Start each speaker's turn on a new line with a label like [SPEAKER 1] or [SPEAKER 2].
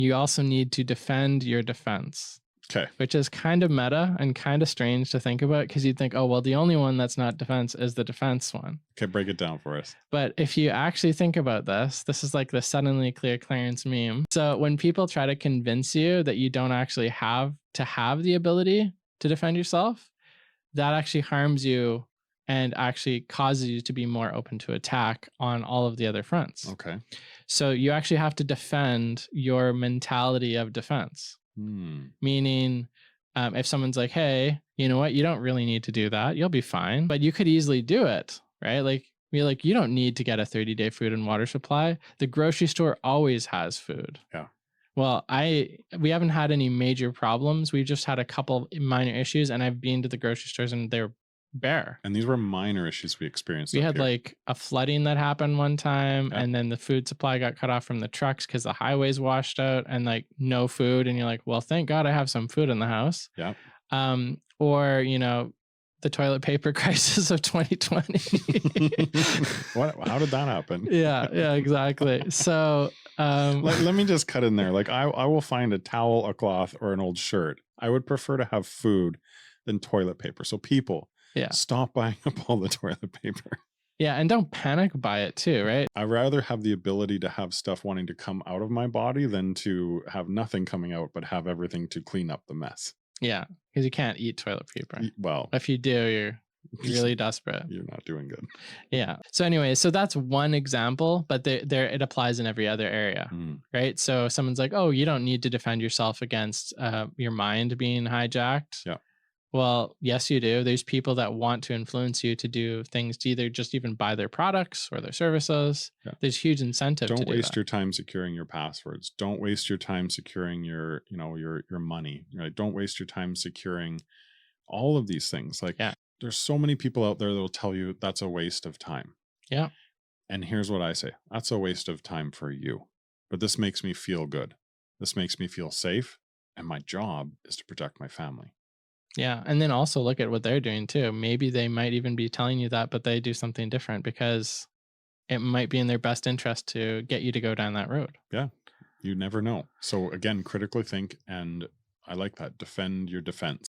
[SPEAKER 1] You also need to defend your defense.
[SPEAKER 2] Okay.
[SPEAKER 1] Which is kind of meta and kind of strange to think about, because you'd think, oh, well, the only one that's not defense is the defense one.
[SPEAKER 2] Okay, break it down for us.
[SPEAKER 1] But if you actually think about this is like the suddenly clear Clarence meme. So when people try to convince you that you don't actually have to have the ability to defend yourself, that actually harms you and actually causes you to be more open to attack on all of the other fronts.
[SPEAKER 2] Okay.
[SPEAKER 1] So you actually have to defend your mentality of defense. Meaning, if someone's like, hey, you know what, you don't really need to do that, you'll be fine, but you could easily do it, right? Like, you're like, you don't need to get a 30-day food and water supply. The grocery store always has food.
[SPEAKER 2] Yeah.
[SPEAKER 1] Well, we haven't had any major problems. We've just had a couple minor issues, and I've been to the grocery stores and they're bare.
[SPEAKER 2] And these were minor issues we experienced.
[SPEAKER 1] We had like a flooding that happened one time,
[SPEAKER 2] Yeah.
[SPEAKER 1] and then the food supply got cut off from the trucks because the highways washed out and like no food. And you're like, well, thank God I have some food in the house.
[SPEAKER 2] Yeah.
[SPEAKER 1] Or, you know, the toilet paper crisis of 2020.
[SPEAKER 2] How did that happen?
[SPEAKER 1] Yeah, exactly. So
[SPEAKER 2] let me just cut in there. Like I will find a towel, a cloth, or an old shirt. I would prefer to have food than toilet paper. So people, stop buying up all the toilet paper.
[SPEAKER 1] Yeah, and don't panic by it too, right?
[SPEAKER 2] I'd rather have the ability to have stuff wanting to come out of my body than to have nothing coming out, but have everything to clean up the mess.
[SPEAKER 1] Yeah, because you can't eat toilet paper.
[SPEAKER 2] Well,
[SPEAKER 1] if you do, you're really desperate.
[SPEAKER 2] You're not doing good.
[SPEAKER 1] Yeah. So anyway, so that's one example, but there it applies in every other area, right? So someone's like, oh, you don't need to defend yourself against your mind being hijacked.
[SPEAKER 2] Yeah.
[SPEAKER 1] Well, yes, you do. There's people that want to influence you to do things, to either just even buy their products or their services. Yeah. There's huge incentive to do that.
[SPEAKER 2] Don't waste your time securing your passwords. Don't waste your time securing your money. Right? Don't waste your time securing all of these things. Like, there's so many people out there that will tell you that's a waste of time.
[SPEAKER 1] Yeah.
[SPEAKER 2] And here's what I say. That's a waste of time for you. But this makes me feel good. This makes me feel safe. And my job is to protect my family.
[SPEAKER 1] Yeah. And then also look at what they're doing too. Maybe they might even be telling you that, but they do something different because it might be in their best interest to get you to go down that road.
[SPEAKER 2] Yeah. You never know. So again, critically think. And I like that. Defend your defense.